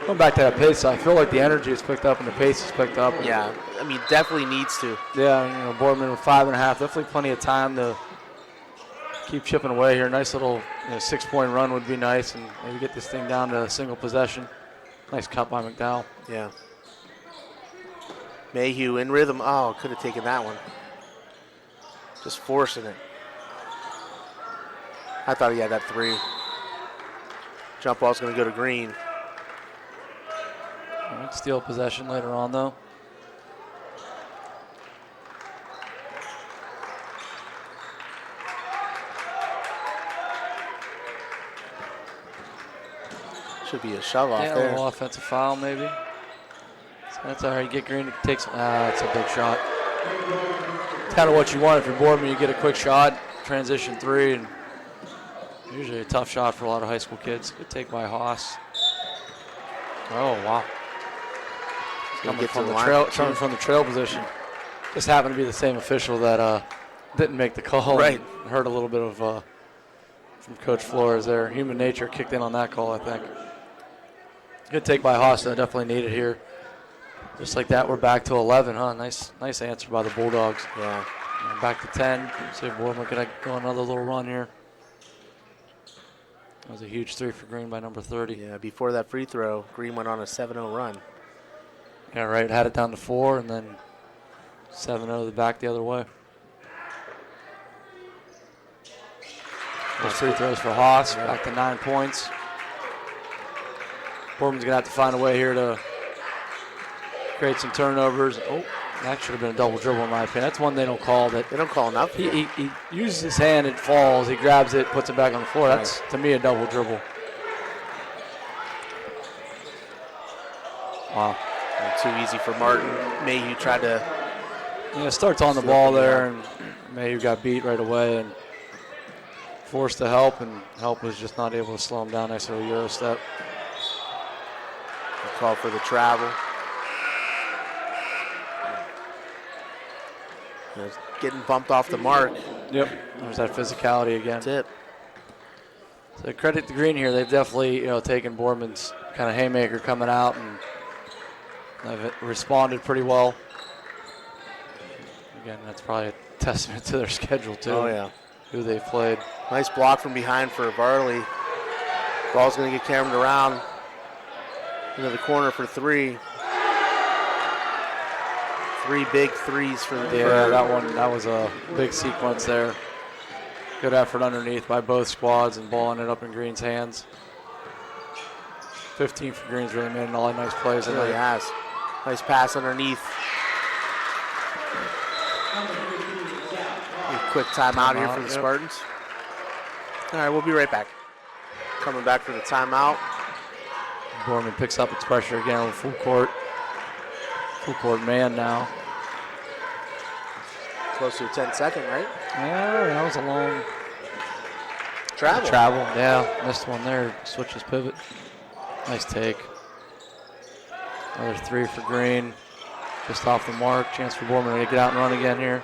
Going back to that pace, I feel like the energy has picked up and the pace has picked up. Yeah, I mean, definitely needs to. Yeah, Boardman with 5.5. Definitely plenty of time to keep chipping away here. Nice little 6-point run would be nice, and maybe get this thing down to a single possession. Nice cut by McDowell. Yeah. Mayhew in rhythm. Oh, could have taken that one. Just forcing it. I thought he had that 3. Jump ball's going to go to Green. All right, steal possession later on, though. Should be a shove off there. A little offensive foul, maybe. So that's all right. Get Green to take some. It's a big shot. It's kind of what you want if you're Boardman. You get a quick shot, transition 3, and usually a tough shot for a lot of high school kids. Good take by Haas. Oh, wow. Coming from the trail position. Just happened to be the same official that didn't make the call. Right. Heard a little bit of from Coach Flores there. Human nature kicked in on that call, I think. Good take by Haas, though. Definitely needed here. Just like that, we're back to 11, huh? Nice answer by the Bulldogs. Yeah. And back to 10. See if Boardman can go another little run here. That was a huge 3 for Green by number 30. Yeah, before that free throw, Green went on a 7-0 run. Yeah, right. Had it down to 4, and then 7-0 back the other way. Those free throws for Haas, back to 9 points. Boardman's going to have to find a way here to create some turnovers. Oh, That should have been a double dribble in my opinion. That's one they don't call. That They don't call enough. he uses his hand, it falls, he grabs it, puts it back on the floor. That's, to me, a double dribble. Wow. And too easy for Martin. Mayhew tried to. Yeah, starts on the ball there, and Mayhew got beat right away and forced to help, and help was just not able to slow him down. Nice little Euro step. Call for the travel. Getting bumped off the mark. Yep, there's that physicality again. That's it. So credit to Green here. They've definitely, taken Boardman's kind of haymaker coming out, and they've responded pretty well. Again, that's probably a testament to their schedule too. Oh yeah. Who they've played. Nice block from behind for Varley. Ball's going to get cambered around into the corner for three. 3 big threes for the Yeah, that was a big sequence there. Good effort underneath by both squads, and ball ended up in Green's hands. 15 for Green's really made a lot of nice plays. It really has. Nice pass underneath. A quick timeout here for the Spartans. All right, we'll be right back. Coming back for the timeout. Boardman picks up its pressure again on full court. Full court man now. Close to a 10-second, right? Yeah, that was a long travel. Yeah, missed one there. Switches pivot. Nice take. Another 3 for Green. Just off the mark. Chance for Boardman to get out and run again here.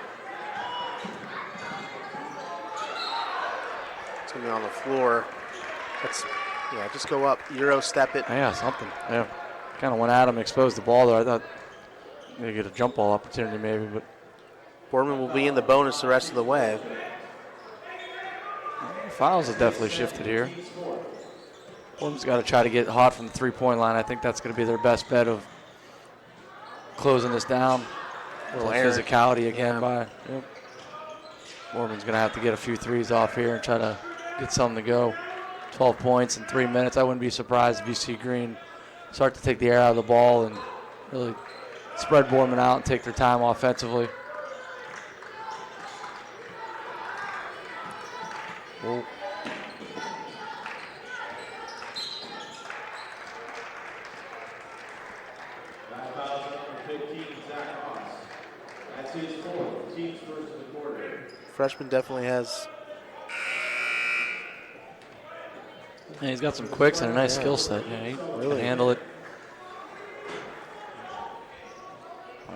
It's going to be on the floor. Just go up. Euro step it. Yeah, something. Yeah. Kind of went at him, exposed the ball there. I thought they'd get a jump ball opportunity maybe, but Boardman will be in the bonus the rest of the way. fouls have definitely shifted here. Boardman's got to try to get hot from the three-point line. I think that's going to be their best bet of closing this down. A little physicality again by. Yep. Boardman's going to have to get a few threes off here and try to get something to go. 12 points in 3 minutes. I wouldn't be surprised if you see Green start to take the air out of the ball and really spread Boardman out and take their time offensively. Whoa. Freshman definitely has. Yeah, he's got some quicks and a nice skill set. Yeah, he can handle it.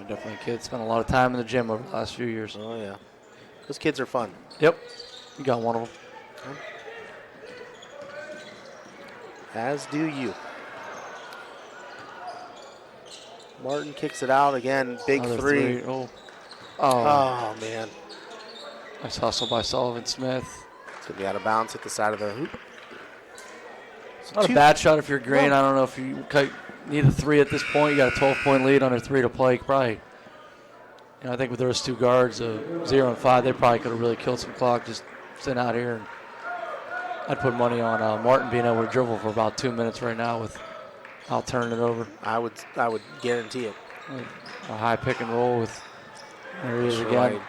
Definitely a kid. Spent a lot of time in the gym over the last few years. Oh, yeah. Those kids are fun. Yep. You got one of them. As do you. Martin kicks it out again. Big Another three. Oh, man. Nice hustle by Sullivan Smith. It's going to be out of bounds at the side of the hoop. It's not a bad shot if you're Green. I don't know if you need a 3 at this point. You got a 12-point lead under 3 to play. Probably, I think with those two guards, 0 and 5, they probably could have really killed some clock just sitting out here. And I'd put money on Martin being able to dribble for about 2 minutes right now without turning it over. I would guarantee it. A high pick and roll with there he is again. Right.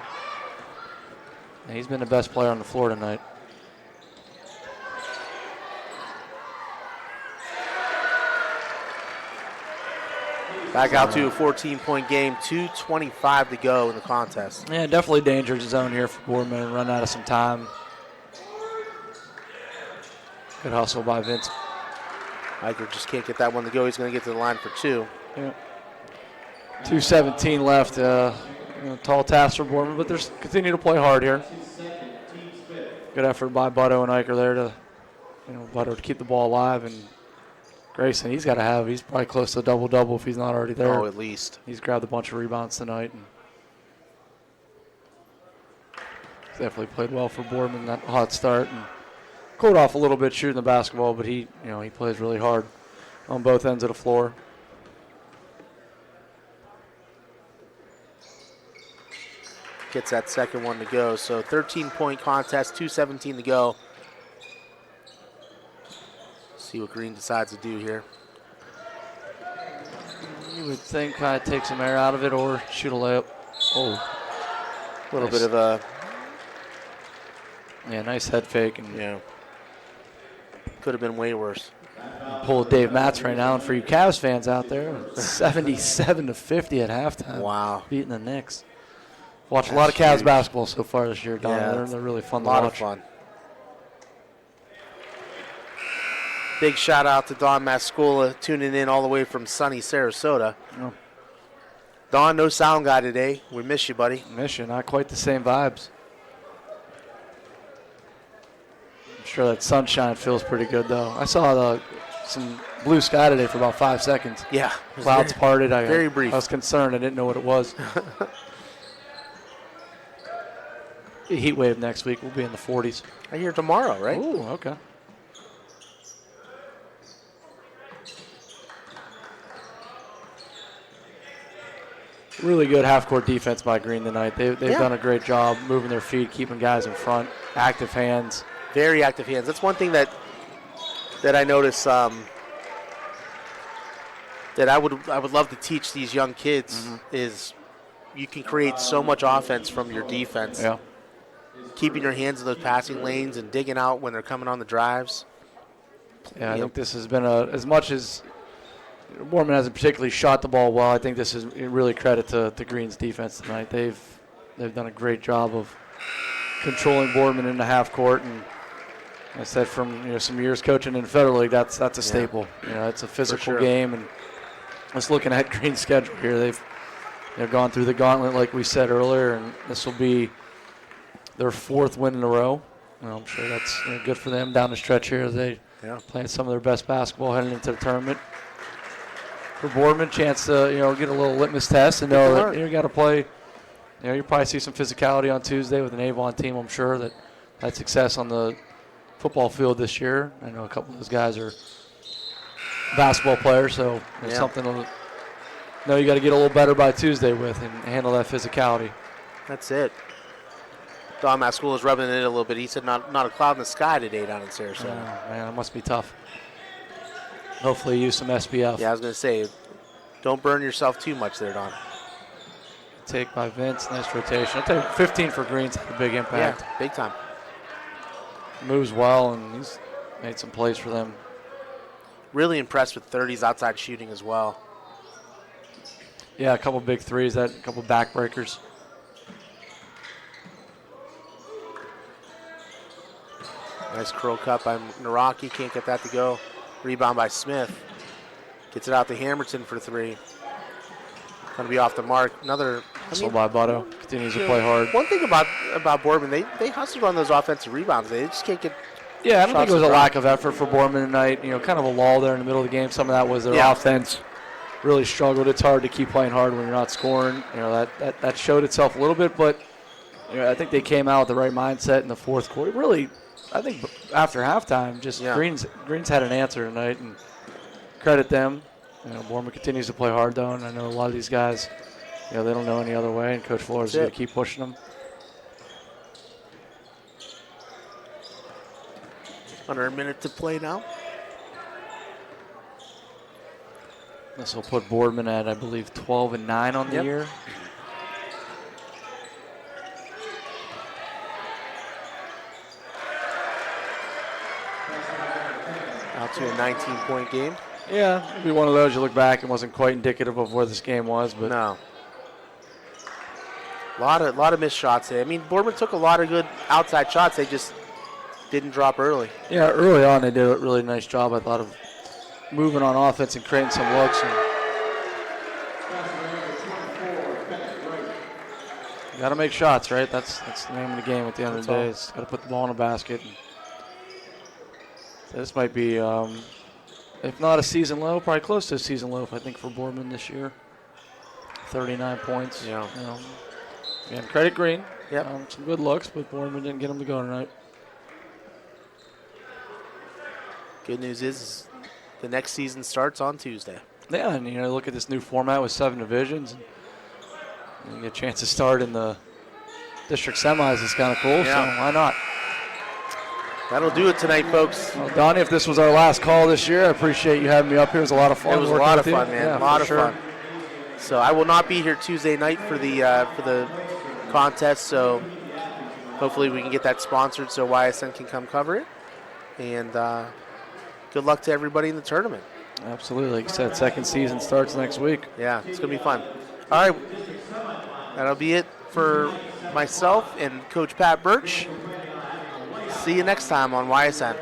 And he's been the best player on the floor tonight. Back out to a 14-point game, 2:25 to go in the contest. Yeah, definitely danger zone here for Boardman. Run out of some time. Good hustle by Vince. Iker just can't get that one to go. He's going to get to the line for 2. Yeah. 2:17 left. Tall task for Boardman, but they're continue to play hard here. Good effort by Butto and Iker there to, Butto to keep the ball alive, and Grayson, he's probably close to a double-double if he's not already there. Oh, at least. He's grabbed a bunch of rebounds tonight. And definitely played well for Boardman, that hot start. And cooled off a little bit shooting the basketball, but he plays really hard on both ends of the floor. Gets that second one to go. So 13-point contest, 2:17 to go. See what Green decides to do here. would think kind of take some air out of it or shoot a layup. Oh, A little bit of a nice head fake and could have been way worse. pull Dave Matz right now. And for you Cavs fans out there, 77-50 at halftime. Wow. Beating the Knicks. Watched a lot of Cavs basketball so far this year, Don. Yeah, They're really fun A lot to of watch. fun. Big shout out to Don Mascola tuning in all the way from sunny Sarasota. Oh. Don, no sound guy today. We miss you, buddy. Miss you, not quite the same vibes. I'm sure that sunshine feels pretty good, though. I saw some blue sky today for about 5 seconds. Yeah. Clouds parted. very brief. I was concerned. I didn't know what it was. Heat wave next week. We'll be in the 40s. I hear tomorrow, right? Ooh, okay. Really good half-court defense by Green tonight. They've done a great job moving their feet, keeping guys in front, active hands. Very active hands. That's one thing that I notice that I would love to teach these young kids is you can create so much offense from your defense. Yeah. Keeping your hands in those passing lanes and digging out when they're coming on the drives. Yeah, I think this has been as much as Boardman hasn't particularly shot the ball well. I think this is really credit to Green's defense tonight. They've done a great job of controlling Boardman in the half court, and I said from some years coaching in the Federal League, that's a staple. It's a physical game, and just looking at Green's schedule here, they've gone through the gauntlet like we said earlier, and this will be their 4th win in a row. I'm sure that's good for them down the stretch here as they playing some of their best basketball heading into the tournament. For Boardman, chance to get a little litmus test and know that you got to play. You probably see some physicality on Tuesday with an Avon team. I'm sure that had success on the football field this year. I know a couple of those guys are basketball players, so it's something to know you got to get a little better by Tuesday with and handle that physicality. That's it. Don Mascola is rubbing it a little bit. He said not a cloud in the sky today down in Sarasota. Oh, man, it must be tough. Hopefully use some SPF. Yeah, I was going to say, don't burn yourself too much there, Don. Take by Vince, nice rotation. I'll tell you, 15 for Green's had a big impact. Yeah, big time. Moves well, and he's made some plays for them. Really impressed with 30s outside shooting as well. Yeah, a couple big threes, a couple backbreakers. Nice curl cut by Naraki. Can't get that to go. Rebound by Smith. Gets it out to Hamilton for 3. Going to be off the mark. Another. Hustle by Butto. Continues to play hard. One thing about Boardman, they hustled on those offensive rebounds. They just can't get. Yeah, I don't think it was a lack of effort for Boardman tonight. Kind of a lull there in the middle of the game. Some of that was their offense really struggled. It's hard to keep playing hard when you're not scoring. That showed itself a little bit, but I think they came out with the right mindset in the fourth quarter. Really, I think after halftime, just Green's had an answer tonight, and credit them. Boardman continues to play hard, though, and I know a lot of these guys, they don't know any other way, and Coach Flores is going to keep pushing them. Under a minute to play now. This will put Boardman at, I believe, 12-9 on the year. Out to a 19-point game. Yeah, it'll be one of those you look back and wasn't quite indicative of where this game was, but no. A lot of missed shots there. I mean, Boardman took a lot of good outside shots. They just didn't drop early. Yeah, early on they did a really nice job, I thought, of moving on offense and creating some looks. And you got to make shots, right? That's the name of the game at the end of the day. It's got to put the ball in the basket. And so this might be, if not a season low, probably close to a season low, I think, for Boardman this year. 39 points. Yeah. And credit Green. Yep. Some good looks, but Boardman didn't get him to go tonight. Good news is the next season starts on Tuesday. Yeah, and look at this new format with 7 divisions. And you get a chance to start in the district semis. It's kind of cool, so why not? That'll do it tonight, folks. Well, Donnie, if this was our last call this year, I appreciate you having me up here. It was a lot of fun. It was a lot of fun, man. Yeah, a lot of fun. So I will not be here Tuesday night for the contest. So hopefully we can get that sponsored so YSN can come cover it. And good luck to everybody in the tournament. Absolutely. Like you said, second season starts next week. Yeah, it's going to be fun. All right. That'll be it for myself and Coach Pat Birch. See you next time on YSN.